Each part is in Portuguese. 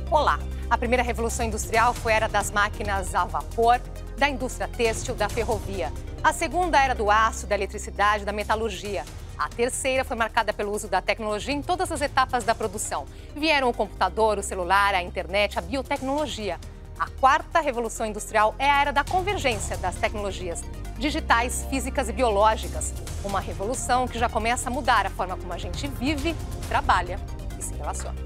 Olá! A primeira revolução industrial foi a era das máquinas a vapor, da indústria têxtil, da ferrovia. A segunda era do aço, da eletricidade, da metalurgia. A terceira foi marcada pelo uso da tecnologia em todas as etapas da produção. Vieram o computador, o celular, a internet, a biotecnologia. A quarta revolução industrial é a era da convergência das tecnologias digitais, físicas e biológicas. Uma revolução que já começa a mudar a forma como a gente vive, trabalha e se relaciona.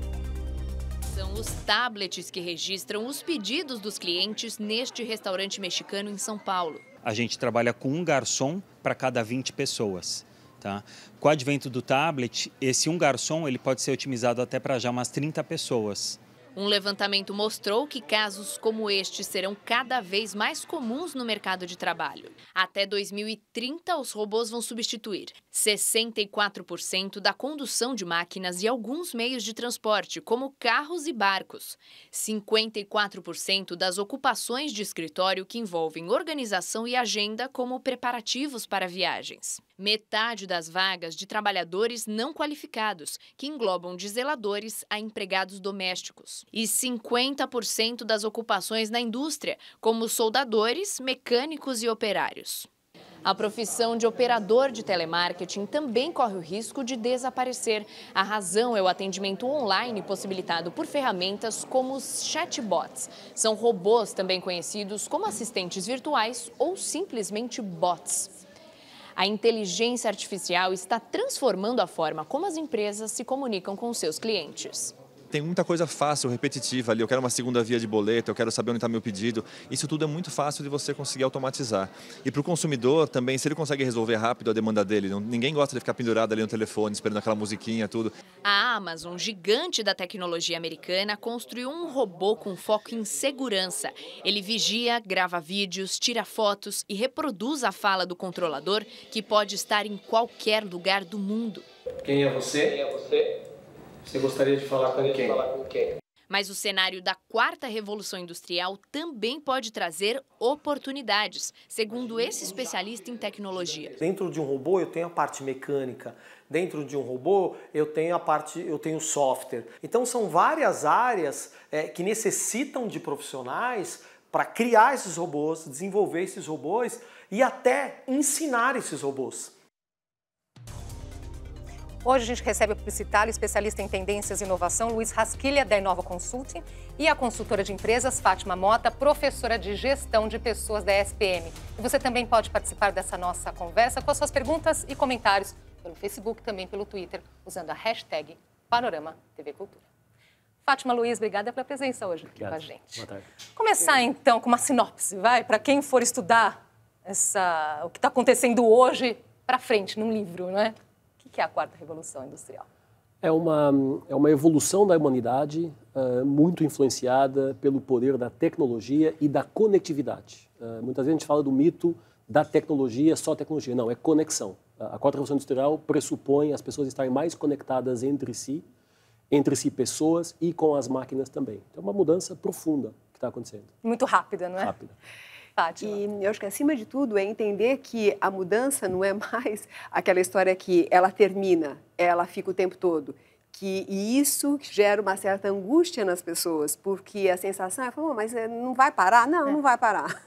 São os tablets que registram os pedidos dos clientes neste restaurante mexicano em São Paulo. A gente trabalha com um garçom para cada 20 pessoas. Tá? Com o advento do tablet, esse um garçom ele pode ser otimizado até para já umas 30 pessoas. Um levantamento mostrou que casos como este serão cada vez mais comuns no mercado de trabalho. Até 2030, os robôs vão substituir 64% da condução de máquinas e alguns meios de transporte, como carros e barcos. 54% das ocupações de escritório que envolvem organização e agenda, como preparativos para viagens. Metade das vagas de trabalhadores não qualificados, que englobam de zeladores a empregados domésticos. E 50% das ocupações na indústria, como soldadores, mecânicos e operários. A profissão de operador de telemarketing também corre o risco de desaparecer. A razão é o atendimento online possibilitado por ferramentas como os chatbots. São robôs também conhecidos como assistentes virtuais ou simplesmente bots. A inteligência artificial está transformando a forma como as empresas se comunicam com seus clientes. Tem muita coisa fácil, repetitiva ali. Eu quero uma segunda via de boleto, eu quero saber onde está meu pedido. Isso tudo é muito fácil de você conseguir automatizar. E para o consumidor também, se ele consegue resolver rápido a demanda dele, ninguém gosta de ficar pendurado ali no telefone, esperando aquela musiquinha, tudo. A Amazon, gigante da tecnologia americana, construiu um robô com foco em segurança. Ele vigia, grava vídeos, tira fotos e reproduz a fala do controlador, que pode estar em qualquer lugar do mundo. Quem é você? Quem é você? Você gostaria de falar com quem? Mas o cenário da quarta revolução industrial também pode trazer oportunidades, segundo esse especialista em tecnologia. Dentro de um robô eu tenho a parte mecânica, dentro de um robô eu tenho o software. Então são várias áreas que necessitam de profissionais para criar esses robôs, desenvolver esses robôs e até ensinar esses robôs. Hoje a gente recebe o publicitário, especialista em tendências e inovação, Luiz Rasquilha, da Inova Consulting, e a consultora de empresas, Fátima Mota, professora de gestão de pessoas da SPM. E você também pode participar dessa nossa conversa com as suas perguntas e comentários pelo Facebook, também pelo Twitter, usando a hashtag Panorama TV Cultura. Fátima, Luiz, obrigada pela presença hoje aqui com a gente. Boa tarde. Começar então com uma sinopse, vai, para quem for estudar o que está acontecendo hoje para frente, num livro, não é? O que é a quarta revolução industrial? É uma evolução da humanidade muito influenciada pelo poder da tecnologia e da conectividade. Muitas vezes a gente fala do mito da tecnologia, só tecnologia. Não, é conexão. A quarta revolução industrial pressupõe as pessoas estarem mais conectadas entre si pessoas e com as máquinas também. Então é uma mudança profunda que está acontecendo. Muito rápida, não é? Rápida. Fátima. E eu acho que, acima de tudo, é entender que a mudança não é mais aquela história que ela termina, ela fica o tempo todo. E isso gera uma certa angústia nas pessoas, porque a sensação é, mas não vai parar? Não, não vai parar.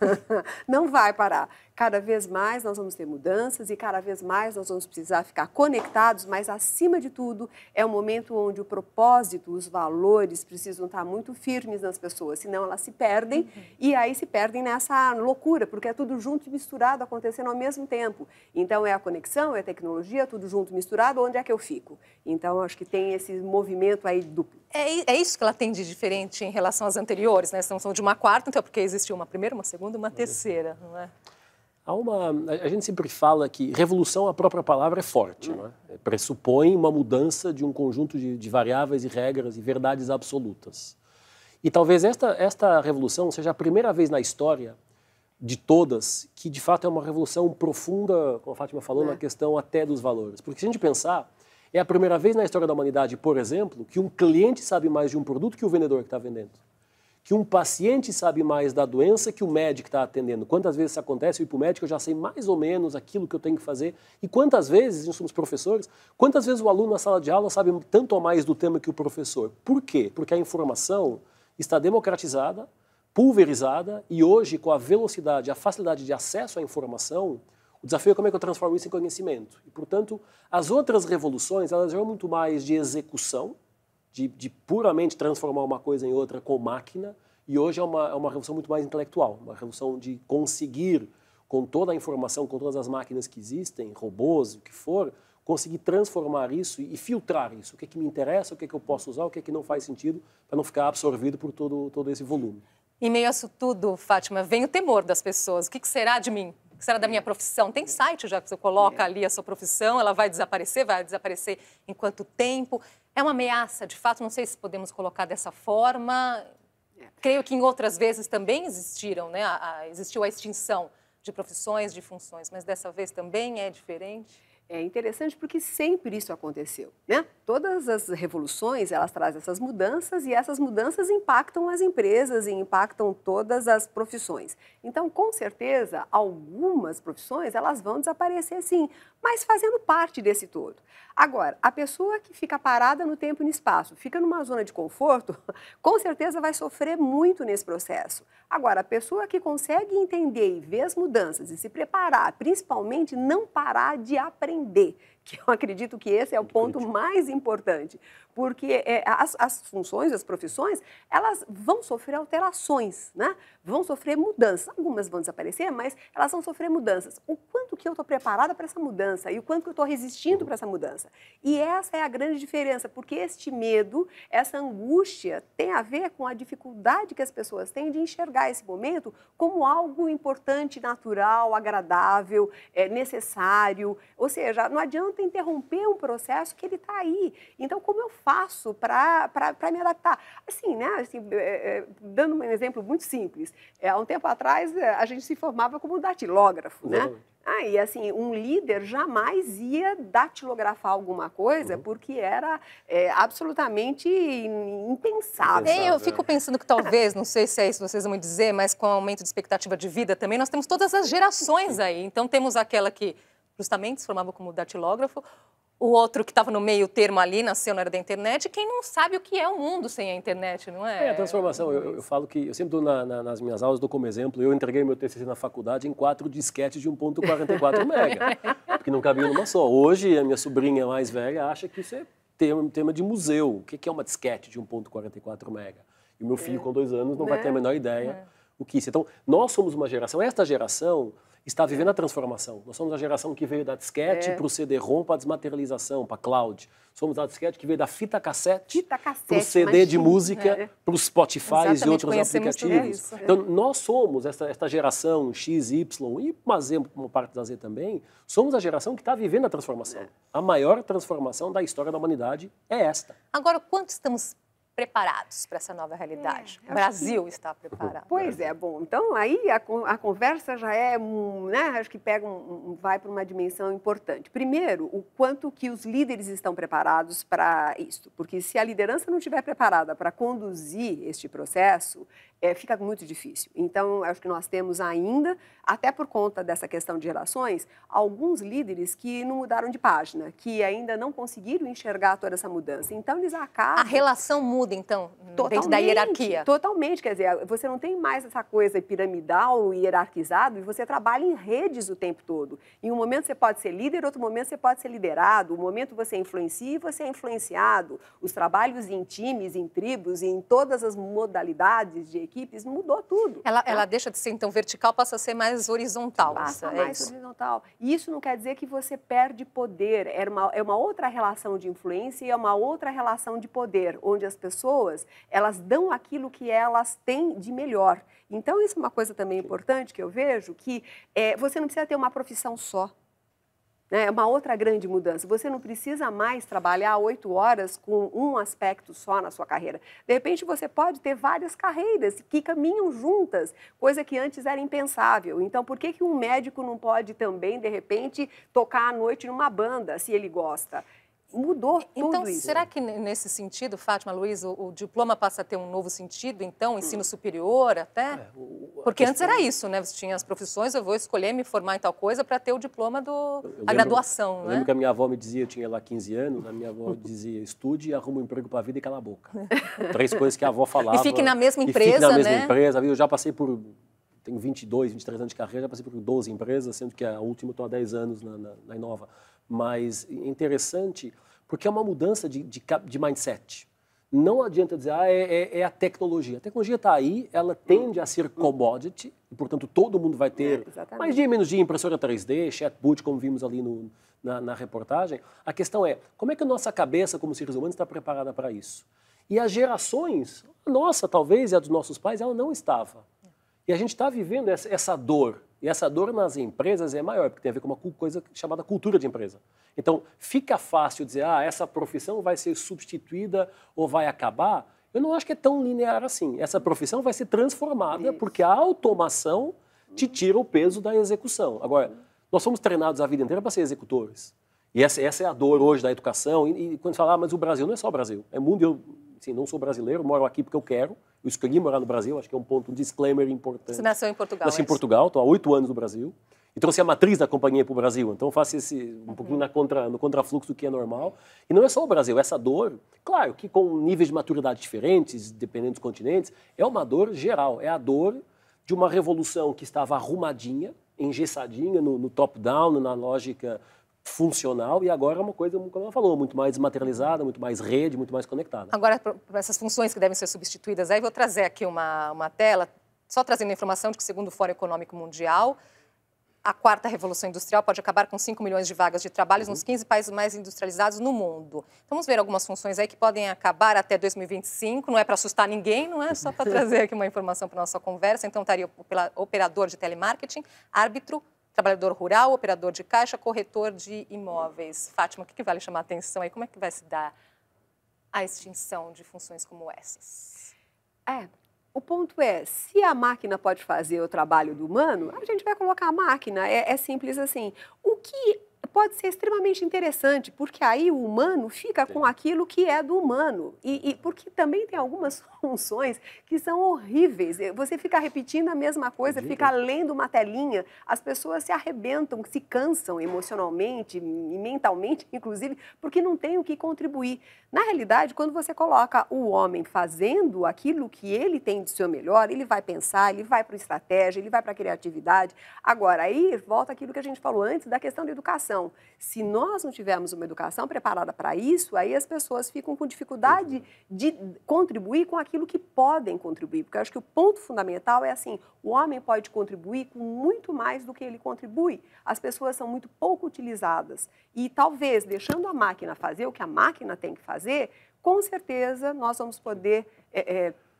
Não vai parar. Cada vez mais nós vamos ter mudanças e cada vez mais nós vamos precisar ficar conectados, mas, acima de tudo, é um momento onde o propósito, os valores precisam estar muito firmes nas pessoas, senão elas se perdem e aí se perdem nessa loucura, porque é tudo junto e misturado acontecendo ao mesmo tempo. Então, é a conexão, é a tecnologia, tudo junto e misturado, onde é que eu fico? Então, eu acho que tem esse movimento aí duplo. É isso que ela tem de diferente em relação às anteriores, né? Estamos falando de uma quarta, então, porque existiu uma primeira, uma segunda e uma terceira, não é? A gente sempre fala que revolução, a própria palavra é forte, não é? Pressupõe uma mudança de um conjunto de variáveis e regras e verdades absolutas. E talvez esta revolução seja a primeira vez na história de todas que, de fato, é uma revolução profunda, como a Fátima falou, na questão até dos valores. Porque se a gente pensar, é a primeira vez na história da humanidade, por exemplo, que um cliente sabe mais de um produto que o vendedor que está vendendo. Que um paciente sabe mais da doença que o médico está atendendo. Quantas vezes isso acontece? Eu ir para o médico, eu já sei mais ou menos aquilo que eu tenho que fazer. E quantas vezes, nós somos professores, quantas vezes o aluno na sala de aula sabe tanto ou mais do tema que o professor? Por quê? Porque a informação está democratizada, pulverizada e hoje, com a velocidade, a facilidade de acesso à informação, o desafio é como é que eu transformo isso em conhecimento. E, portanto, as outras revoluções, elas são muito mais de execução, de puramente transformar uma coisa em outra com máquina, e hoje é uma revolução muito mais intelectual, uma revolução de conseguir, com toda a informação, com todas as máquinas que existem, robôs, o que for, conseguir transformar isso e filtrar isso. O que é que me interessa, o que é que eu posso usar, o que é que não faz sentido, para não ficar absorvido por todo esse volume. Em meio a isso tudo, Fátima, vem o temor das pessoas. O que será de mim? O que será da minha profissão? Tem site já que você coloca ali a sua profissão, ela vai desaparecer em quanto tempo? É uma ameaça, de fato, não sei se podemos colocar dessa forma. Creio que em outras vezes também existiram, né? Existiu a extinção de profissões, de funções, mas dessa vez também é diferente? É interessante porque sempre isso aconteceu, né? Todas as revoluções, elas trazem essas mudanças e essas mudanças impactam as empresas e impactam todas as profissões. Então, com certeza, algumas profissões, elas vão desaparecer sim, mas fazendo parte desse todo. Agora, a pessoa que fica parada no tempo e no espaço, fica numa zona de conforto, com certeza vai sofrer muito nesse processo. Agora, a pessoa que consegue entender e ver as mudanças e se preparar, principalmente não parar de aprender, que eu acredito que esse é o ponto mais importante, porque as funções, as profissões, elas vão sofrer alterações, né? Vão sofrer mudanças. Algumas vão desaparecer, mas elas vão sofrer mudanças. O quanto que eu estou preparada para essa mudança e o quanto que eu estou resistindo para essa mudança. E essa é a grande diferença, porque este medo, essa angústia tem a ver com a dificuldade que as pessoas têm de enxergar esse momento como algo importante, natural, agradável, necessário. Ou seja, não adianta interromper um processo que ele está aí. Então, como eu faço para me adaptar? Assim, né? Assim, dando um exemplo muito simples. Há um tempo atrás, a gente se formava como datilógrafo, né? E assim, um líder jamais ia datilografar alguma coisa porque era absolutamente impensável. Eu fico pensando que talvez, não sei se é isso que vocês vão me dizer, mas com o aumento de expectativa de vida também, nós temos todas as gerações aí. Então, temos aquela que justamente se formava como datilógrafo, o outro que estava no meio termo ali, nasceu na era da internet, e quem não sabe o que é o mundo sem a internet, não é? A transformação. Eu falo que, eu sempre dou nas minhas aulas, dou como exemplo, eu entreguei meu TCC na faculdade em 4 disquetes de 1.44 mega, porque não cabia numa só. Hoje, a minha sobrinha mais velha acha que isso é tema de museu. O que é uma disquete de 1.44 mega? E o meu filho, com 2 anos, não vai ter a menor ideia o que isso. Então, nós somos uma geração, esta geração está vivendo a transformação. Nós somos a geração que veio da disquete para o CD-ROM, para a desmaterialização, para a cloud. Somos a disquete que veio da fita cassete para o CD de música, para os Spotify e outros aplicativos. Então, nós somos esta geração X, Y e uma parte da Z também, somos a geração que está vivendo a transformação. A maior transformação da história da humanidade é esta. Agora, quanto estamos preparados para essa nova realidade? O Brasil está preparado. Pois é, bom, então aí a conversa já é, né, acho que vai para uma dimensão importante. Primeiro, o quanto que os líderes estão preparados para isso, porque se a liderança não estiver preparada para conduzir este processo, fica muito difícil. Então, acho que nós temos ainda, até por conta dessa questão de gerações, alguns líderes que não mudaram de página, que ainda não conseguiram enxergar toda essa mudança. Então, eles acabam... A relação muda, então, dentro da hierarquia? Totalmente. Quer dizer, você não tem mais essa coisa piramidal e hierarquizado, e você trabalha em redes o tempo todo. Em um momento você pode ser líder, outro momento você pode ser liderado, um momento você influencia e você é influenciado. Os trabalhos em times, em tribos, em todas as modalidades de equipes, mudou tudo. Ela deixa de ser, então, vertical, passa a ser mais horizontal. Passa mais horizontal. E isso não quer dizer que você perde poder. É uma outra relação de influência e é uma outra relação de poder, onde as pessoas, elas dão aquilo que elas têm de melhor. Então, isso é uma coisa também importante que eu vejo, que você não precisa ter uma profissão só. É uma outra grande mudança. Você não precisa mais trabalhar 8 horas com um aspecto só na sua carreira. De repente, você pode ter várias carreiras que caminham juntas, coisa que antes era impensável. Então, por que um médico não pode também, de repente, tocar à noite numa banda, se ele gosta? mudou tudo então, isso. será que nesse sentido, Fátima, Luiz, o diploma passa a ter um novo sentido, então, ensino superior até? Porque antes era isso, né? Você tinha as profissões, eu vou escolher me formar em tal coisa para ter o diploma da graduação, Eu né? lembro que a minha avó me dizia, eu tinha lá 15 anos, a minha avó dizia, estude, arruma um emprego para a vida e cala a boca. 3 coisas que a avó falava. E fique na mesma E empresa, fique na mesma né? empresa. Eu já passei por... Tenho 22, 23 anos de carreira, já passei por 12 empresas, sendo que a última estou há 10 anos na Inova. Mas é interessante, porque é uma mudança de mindset. Não adianta dizer, é a tecnologia. A tecnologia está aí, ela tende a ser commodity, e, portanto, todo mundo vai ter mais dia, menos dia, impressora 3D, chatbot, como vimos ali na reportagem. A questão é, como é que a nossa cabeça, como seres humanos, está preparada para isso? E as gerações, a nossa talvez, e a dos nossos pais, ela não estava. E a gente está vivendo essa dor. E essa dor nas empresas é maior, porque tem a ver com uma coisa chamada cultura de empresa. Então, fica fácil dizer, essa profissão vai ser substituída ou vai acabar. Eu não acho que é tão linear assim. Essa profissão vai ser transformada porque a automação te tira o peso da execução. Agora, nós somos treinados a vida inteira para ser executores. E essa é a dor hoje da educação. E quando fala, mas o Brasil não é só o Brasil. É mundo, eu assim, não sou brasileiro, moro aqui porque eu quero. Eu escolhi morar no Brasil, acho que é um disclaimer importante. Você nasceu em Portugal? Nasci em Portugal, estou há 8 anos no Brasil. E trouxe a matriz da companhia para o Brasil. Então, eu faço um pouquinho no contrafluxo do que é normal. E não é só o Brasil, essa dor, claro que com níveis de maturidade diferentes, dependendo dos continentes, é uma dor geral. É a dor de uma revolução que estava arrumadinha, engessadinha, no top-down, na lógica funcional, e agora é uma coisa, como ela falou, muito mais materializada, muito mais rede, muito mais conectada. Agora, para essas funções que devem ser substituídas, aí vou trazer aqui uma tela, só trazendo a informação de que, segundo o Fórum Econômico Mundial, a 4ª Revolução Industrial pode acabar com 5 milhões de vagas de trabalho nos 15 países mais industrializados no mundo. Então, vamos ver algumas funções aí que podem acabar até 2025, não é para assustar ninguém, não é só para trazer aqui uma informação para a nossa conversa. Então, estaria o operador de telemarketing, árbitro, trabalhador rural, operador de caixa, corretor de imóveis. Fátima, o que vale chamar a atenção aí? Como é que vai se dar a extinção de funções como essas? O ponto é, se a máquina pode fazer o trabalho do humano, a gente vai colocar a máquina. É simples assim. O que pode ser extremamente interessante, porque aí o humano fica com aquilo que é do humano. E porque também tem algumas funções que são horríveis. Você fica repetindo a mesma coisa, fica lendo uma telinha, as pessoas se arrebentam, se cansam emocionalmente e mentalmente, inclusive, porque não tem o que contribuir. Na realidade, quando você coloca o homem fazendo aquilo que ele tem de seu melhor, ele vai pensar, ele vai para a estratégia, ele vai para a criatividade. Agora, aí volta aquilo que a gente falou antes da questão da educação. Se nós não tivermos uma educação preparada para isso, aí as pessoas ficam com dificuldade de contribuir com aquilo que podem contribuir. Porque eu acho que o ponto fundamental é assim, o homem pode contribuir com muito mais do que ele contribui. As pessoas são muito pouco utilizadas. E talvez, deixando a máquina fazer o que a máquina tem que fazer, com certeza nós vamos poder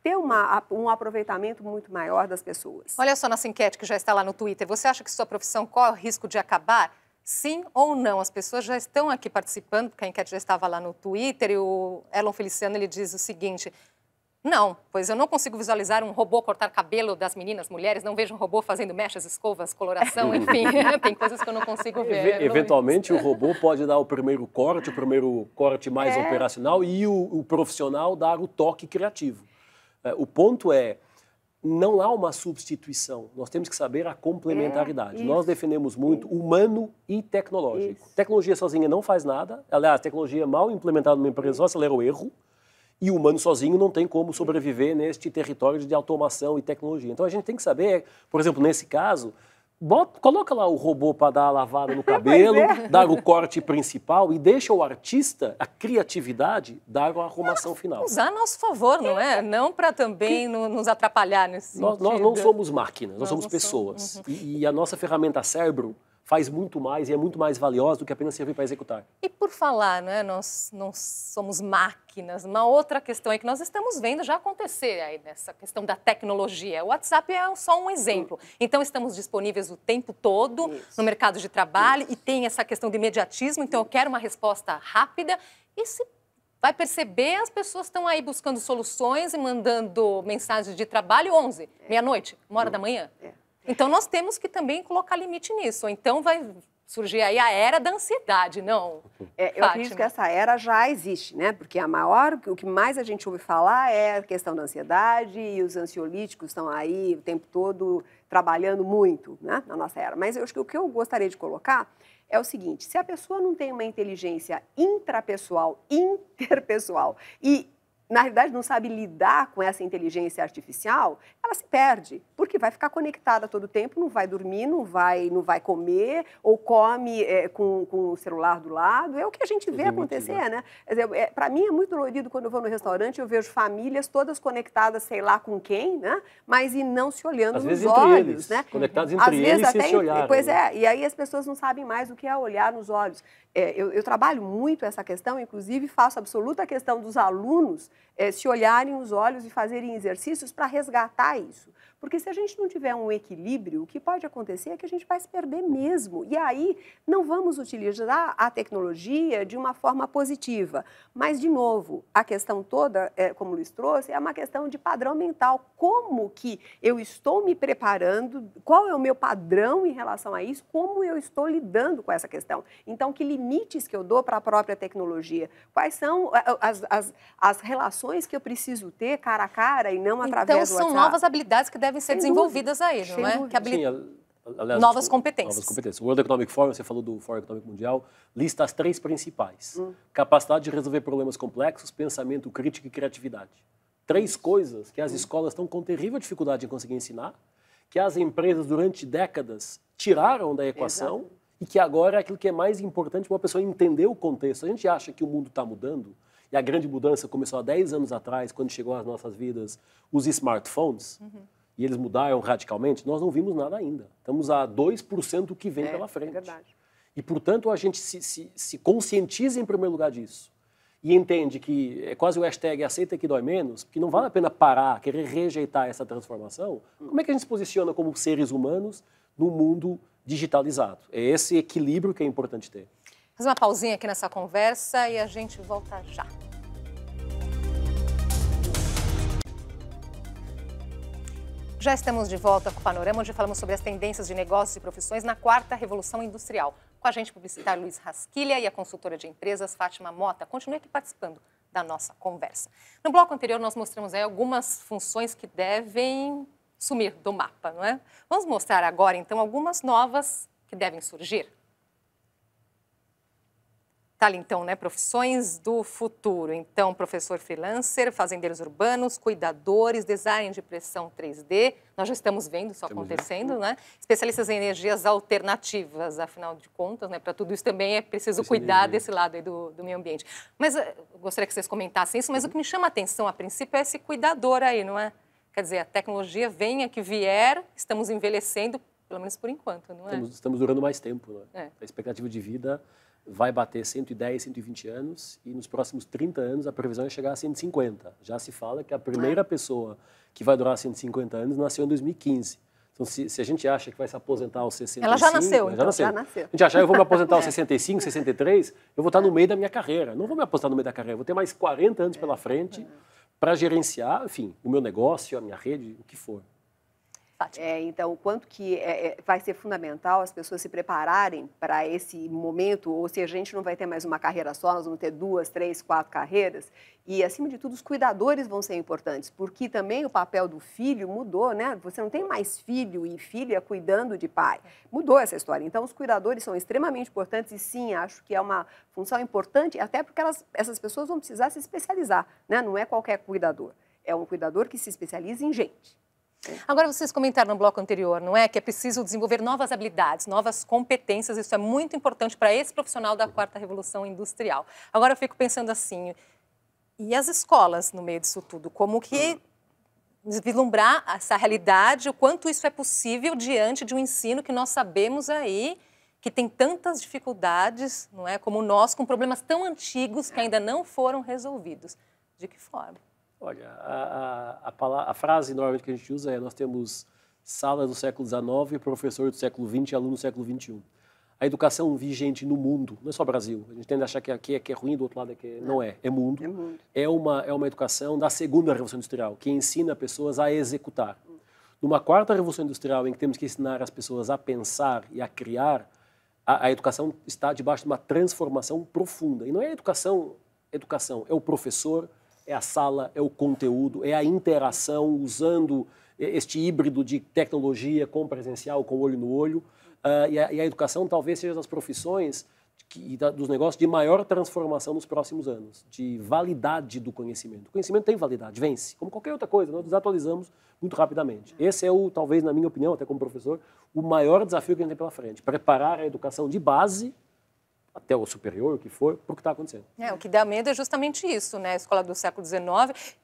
ter um aproveitamento muito maior das pessoas. Olha só nossa enquete que já está lá no Twitter. Você acha que sua profissão corre o risco de acabar? Sim ou não? As pessoas já estão aqui participando, porque a enquete já estava lá no Twitter, e o Erlon Feliciano ele diz o seguinte: não, pois eu não consigo visualizar um robô cortar cabelo das meninas, mulheres, não vejo um robô fazendo mechas, escovas, coloração, enfim, tem coisas que eu não consigo ver. Eventualmente o robô pode dar o primeiro corte mais operacional e o profissional dar o toque criativo. O ponto é, não há uma substituição, nós temos que saber a complementaridade. Nós defendemos muito humano e tecnológico. Tecnologia sozinha não faz nada, aliás, tecnologia mal implementada numa empresa só acelera o erro, e o humano sozinho não tem como sobreviver neste território de automação e tecnologia. Então a gente tem que saber, por exemplo, nesse caso, coloca lá o robô para dar a lavada no cabelo, dar o corte principal e deixa o artista, a criatividade, dar a arrumação final. Usar a nosso favor, não é? Não para também nos atrapalhar nesse sentido. Nós não somos máquinas, nós somos pessoas. E a nossa ferramenta cérebro faz muito mais e é muito mais valiosa do que apenas servir para executar. E por falar, né, nós não somos máquinas, uma outra questão é que nós estamos vendo já acontecer aí nessa questão da tecnologia. O WhatsApp é só um exemplo. Então, estamos disponíveis o tempo todo no mercado de trabalho e tem essa questão do imediatismo, então eu quero uma resposta rápida e se vai perceber, as pessoas estão aí buscando soluções e mandando mensagens de trabalho 11, meia-noite, 1h da manhã. Então, nós temos que também colocar limite nisso. Ou então, vai surgir aí a era da ansiedade, não? Eu acredito que essa era já existe, né? Porque o que mais a gente ouve falar é a questão da ansiedade e os ansiolíticos estão aí o tempo todo trabalhando muito, né, na nossa era. Mas eu acho que o que eu gostaria de colocar é o seguinte: se a pessoa não tem uma inteligência intrapessoal, interpessoal e na realidade não sabe lidar com essa inteligência artificial, ela se perde, porque vai ficar conectada todo o tempo, não vai dormir, não vai comer, ou come com o celular do lado. É o que a gente vê acontecer, né? Para mim é muito dolorido quando eu vou no restaurante, eu vejo famílias todas conectadas, sei lá com quem, né? Mas e não se olhando nos olhos, né? Conectados entre eles sem se olhar. Pois é, e aí as pessoas não sabem mais o que é olhar nos olhos. Eu trabalho muito essa questão, inclusive faço absoluta questão dos alunos se olharem nos olhos e fazerem exercícios para resgatar isso. Porque se a gente não tiver um equilíbrio, o que pode acontecer é que a gente vai se perder mesmo. E aí não vamos utilizar a tecnologia de uma forma positiva. Mas, de novo, a questão toda, como o Luiz trouxe, é uma questão de padrão mental. Como que eu estou me preparando? Qual é o meu padrão em relação a isso? Como eu estou lidando com essa questão? Então, que limites que eu dou para a própria tecnologia? Quais são as relações que eu preciso ter cara a cara e não através do WhatsApp? Então, são novas habilidades que devem ser desenvolvidas aí, não é? Aliás, novas competências. Novas competências. O World Economic Forum, você falou do Fórum Econômico Mundial, lista as 3 principais. Capacidade de resolver problemas complexos, pensamento crítico e criatividade. 3 coisas que as escolas estão com terrível dificuldade em conseguir ensinar, que as empresas durante décadas tiraram da equação. Exato. E que agora é aquilo que é mais importante para uma pessoa entender o contexto. A gente acha que o mundo está mudando, e a grande mudança começou há 10 anos atrás, quando chegou às nossas vidas os smartphones, e eles mudaram radicalmente. Nós não vimos nada ainda. Estamos a 2% do que vem pela frente. É verdade. E, portanto, a gente se conscientiza em primeiro lugar disso. E entende que é quase o hashtag aceita que dói menos, porque não vale a pena parar, querer rejeitar essa transformação. Como é que a gente se posiciona como seres humanos num mundo digitalizado? É esse equilíbrio que é importante ter. Fazer uma pausinha aqui nessa conversa e a gente volta já. Já estamos de volta com o Panorama, onde falamos sobre as tendências de negócios e profissões na 4ª Revolução Industrial. Com a gente, o publicitário Luiz Rasquilha e a consultora de empresas Fátima Mota. Continue aqui participando da nossa conversa. No bloco anterior, nós mostramos aí algumas funções que devem sumir do mapa, não é? Vamos mostrar agora, então, algumas novas que devem surgir. Tá ali, então, né? Profissões do futuro. Então, professor freelancer, fazendeiros urbanos, cuidadores, design de impressão 3D. Nós já estamos vendo isso acontecendo, né? Especialistas em energias alternativas, afinal de contas, né? Para tudo isso também é preciso cuidar desse lado aí do meio ambiente. Mas eu gostaria que vocês comentassem isso, mas o que me chama a atenção, a princípio, é esse cuidador aí, não é? Quer dizer, a tecnologia venha que vier, estamos envelhecendo, pelo menos por enquanto, não é? Estamos durando mais tempo, né? A expectativa de vida vai bater 110, 120 anos e nos próximos 30 anos a previsão é chegar a 150. Já se fala que a primeira pessoa que vai durar 150 anos nasceu em 2015. Então, se a gente acha que vai se aposentar aos 65... Ela já nasceu, então. Já nasceu. A gente achar que eu vou me aposentar aos 65, 63, eu vou estar no meio da minha carreira. Não vou me aposentar no meio da carreira, vou ter mais 40 anos pela frente para gerenciar, enfim, o meu negócio, a minha rede, o que for. Então, o quanto que vai ser fundamental as pessoas se prepararem para esse momento, ou se a gente não vai ter mais uma carreira só, nós vamos ter 2, 3, 4 carreiras, e, acima de tudo, os cuidadores vão ser importantes, porque também o papel do filho mudou, né? Você não tem mais filho e filha cuidando de pai. Mudou essa história. Então, os cuidadores são extremamente importantes e, sim, acho que é uma função importante, até porque essas pessoas vão precisar se especializar, né? Não é qualquer cuidador. É um cuidador que se especializa em gente. Agora, vocês comentaram no bloco anterior, não é? Que é preciso desenvolver novas habilidades, novas competências. Isso é muito importante para esse profissional da 4ª Revolução Industrial. Agora, eu fico pensando assim, e as escolas no meio disso tudo? Como que vislumbrar essa realidade, o quanto isso é possível diante de um ensino que nós sabemos aí que tem tantas dificuldades, não é? Como nós, com problemas tão antigos que ainda não foram resolvidos. De que forma? Olha, a frase normalmente que a gente usa é: nós temos sala do século XIX, professor do século XX e aluno do século XXI. A educação vigente no mundo, não é só Brasil, a gente tende a achar que aqui é ruim, do outro lado não é, é mundo. É mundo. É uma educação da 2ª Revolução Industrial, que ensina pessoas a executar. Numa 4ª Revolução Industrial, em que temos que ensinar as pessoas a pensar e a criar, a educação está debaixo de uma transformação profunda. E não é educação, é o professor, é a sala, é o conteúdo, é a interação usando este híbrido de tecnologia com presencial, com olho no olho. E a educação talvez seja das profissões dos negócios de maior transformação nos próximos anos, de validade do conhecimento. O conhecimento tem validade, vence, como qualquer outra coisa, nós desatualizamos muito rapidamente. Esse é talvez, na minha opinião, até como professor, o maior desafio que a gente tem pela frente, preparar a educação de base, até o superior, o que for, para o que está acontecendo. O que dá medo é justamente isso, né? A escola do século XIX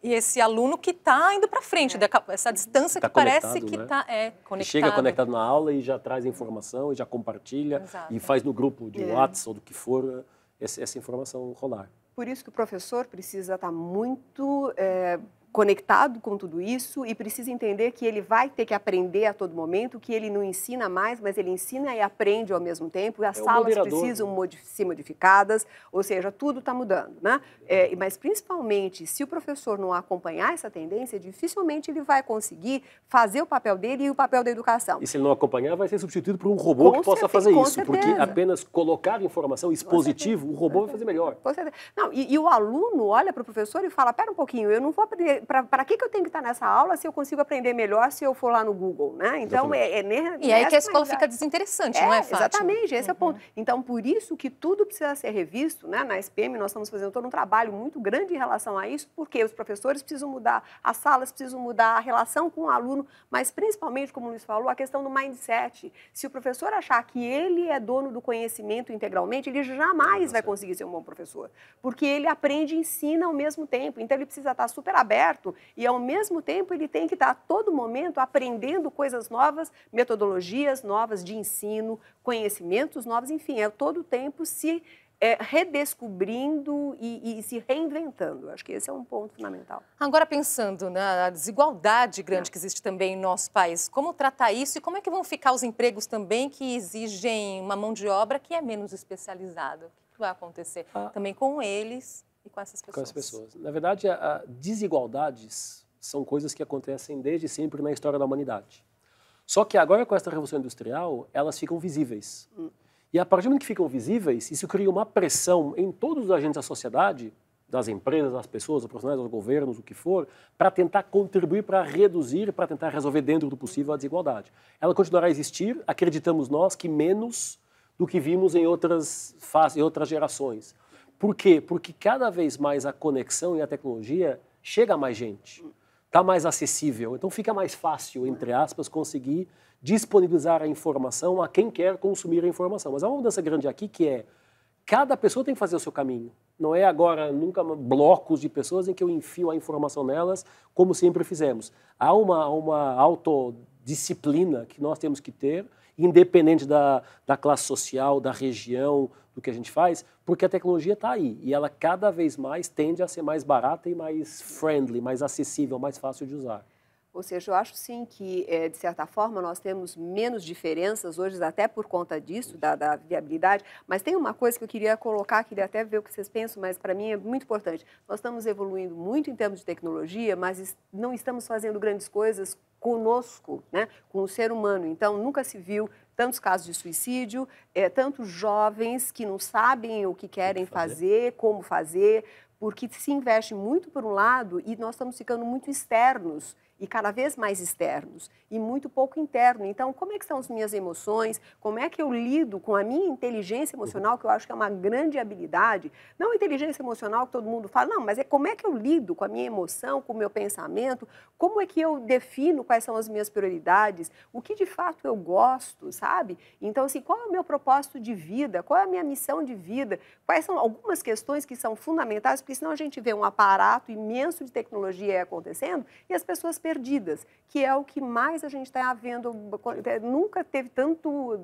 e esse aluno que está indo para frente, essa distância que parece que está conectado. Chega conectado na aula e já traz a informação, e já compartilha, e faz no grupo de WhatsApp ou do que for, essa informação rolar. Por isso que o professor precisa estar muito conectado com tudo isso e precisa entender que ele vai ter que aprender a todo momento, que ele não ensina mais, mas ele ensina e aprende ao mesmo tempo. As salas precisam ser modificadas, ou seja, tudo está mudando, né? Mas principalmente, se o professor não acompanhar essa tendência, dificilmente ele vai conseguir fazer o papel dele e o papel da educação. E se ele não acompanhar, vai ser substituído por um robô que possa fazer isso, porque apenas colocar informação expositivo, o robô vai fazer melhor. Não, e o aluno olha para o professor e fala, pera um pouquinho, eu não vou aprender. Para que eu tenho que estar nessa aula se eu consigo aprender melhor se eu for lá no Google, né? Então, e aí que a escola fica desinteressante, não é, Fátima? Exatamente, esse é o ponto. Então, por isso que tudo precisa ser revisto, né? Na SPM nós estamos fazendo todo um trabalho muito grande em relação a isso, porque os professores precisam mudar, as salas precisam mudar, a relação com o aluno, mas principalmente, como o Luiz falou, a questão do mindset. Se o professor achar que ele é dono do conhecimento integralmente, ele jamais vai conseguir ser um bom professor, porque ele aprende e ensina ao mesmo tempo. Então, ele precisa estar super aberto e, ao mesmo tempo, ele tem que estar a todo momento aprendendo coisas novas, metodologias novas de ensino, conhecimentos novos, enfim, todo o tempo se redescobrindo e se reinventando. Acho que esse é um ponto fundamental. Agora, pensando na desigualdade grande que existe também em nosso país, como tratar isso e como é que vão ficar os empregos também que exigem uma mão de obra que é menos especializada? O que vai acontecer também com eles e com essas pessoas? Com as pessoas. Na verdade, desigualdades são coisas que acontecem desde sempre na história da humanidade. Só que agora, com essa revolução industrial, elas ficam visíveis. E a partir do momento que ficam visíveis, isso cria uma pressão em todos os agentes da sociedade, das empresas, das pessoas, dos profissionais, dos governos, o que for, para tentar contribuir, para reduzir, para tentar resolver dentro do possível a desigualdade. Ela continuará a existir, acreditamos nós, que menos do que vimos em outras fases, em outras gerações. Por quê? Porque cada vez mais a conexão e a tecnologia chega a mais gente, está mais acessível, então fica mais fácil, entre aspas, conseguir disponibilizar a informação a quem quer consumir a informação. Mas há uma mudança grande aqui que é, cada pessoa tem que fazer o seu caminho. Não é agora nunca blocos de pessoas em que eu enfio a informação nelas, como sempre fizemos. Há uma autodisciplina que nós temos que ter, independente da classe social, da região, do que a gente faz, porque a tecnologia está aí e ela cada vez mais tende a ser mais barata e mais friendly, mais acessível, mais fácil de usar. Ou seja, eu acho sim que, de certa forma, nós temos menos diferenças hoje, até por conta disso, da viabilidade, mas tem uma coisa que eu queria colocar, queria até ver o que vocês pensam, mas para mim é muito importante. Nós estamos evoluindo muito em termos de tecnologia, mas não estamos fazendo grandes coisas conosco, né, com o ser humano. Então, nunca se viu tantos casos de suicídio, tantos jovens que não sabem o que querem fazer, como fazer, porque se investe muito por um lado e nós estamos ficando muito externos e cada vez mais externos e muito pouco interno. Então, como é que são as minhas emoções? Como é que eu lido com a minha inteligência emocional, que eu acho que é uma grande habilidade? Não a inteligência emocional que todo mundo fala, não, mas é como é que eu lido com a minha emoção, com o meu pensamento? Como é que eu defino quais são as minhas prioridades? O que de fato eu gosto, sabe? Então, assim, qual é o meu propósito de vida? Qual é a minha missão de vida? Quais são algumas questões que são fundamentais? Porque senão a gente vê um aparato imenso de tecnologia acontecendo e as pessoas perdidas, que é o que mais a gente está vendo. Nunca teve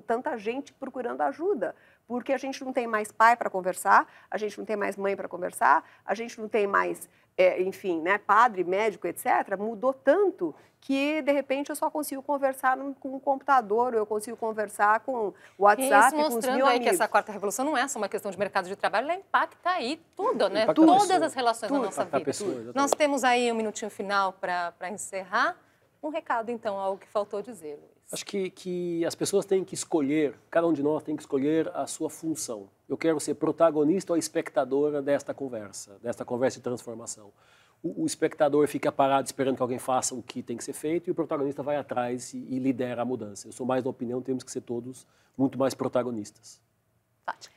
tanta gente procurando ajuda, porque a gente não tem mais pai para conversar, a gente não tem mais mãe para conversar, a gente não tem mais, enfim, né, padre, médico, etc. Mudou tanto que, de repente, eu só consigo conversar com o computador, eu consigo conversar com o WhatsApp, com os meus amigos. Aí que essa quarta revolução não é só uma questão de mercado de trabalho, ela impacta aí tudo, né? Todas as relações da nossa vida. Nós temos aí um minutinho final para encerrar. Um recado, então, algo que faltou dizer, Luiz. Acho que as pessoas têm que escolher, cada um de nós tem que escolher a sua função. Eu quero ser protagonista ou espectadora desta conversa de transformação. O espectador fica parado esperando que alguém faça o que tem que ser feito e o protagonista vai atrás e lidera a mudança. Eu sou mais da opinião, temos que ser todos muito mais protagonistas. Fátima.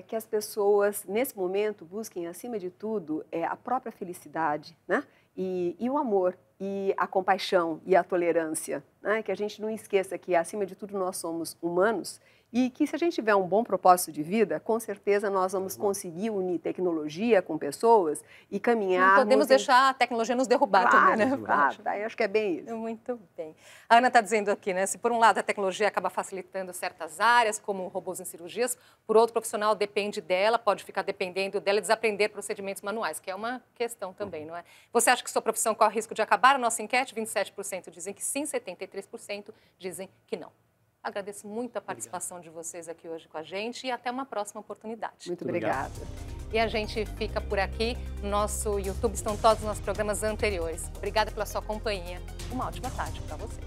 Que as pessoas, nesse momento, busquem, acima de tudo, a própria felicidade, né? E o amor, e a compaixão, e a tolerância. Né? Que a gente não esqueça que, acima de tudo, nós somos humanos e que, se a gente tiver um bom propósito de vida, com certeza nós vamos conseguir unir tecnologia com pessoas e caminhar... Não podemos deixar a tecnologia nos derrubar também, né? Claro, eu acho que é bem isso. Muito bem. A Ana está dizendo aqui, né? Se por um lado a tecnologia acaba facilitando certas áreas, como robôs em cirurgias, por outro, o profissional depende dela, pode ficar dependendo dela e desaprender procedimentos manuais, que é uma questão também, não é? Você acha que sua profissão corre risco de acabar? A nossa enquete, 27% dizem que sim, 73% dizem que não. Agradeço muito a participação de vocês aqui hoje com a gente e até uma próxima oportunidade. Muito obrigada. E a gente fica por aqui. No nosso YouTube estão todos os nossos programas anteriores. Obrigada pela sua companhia. Uma ótima tarde para você.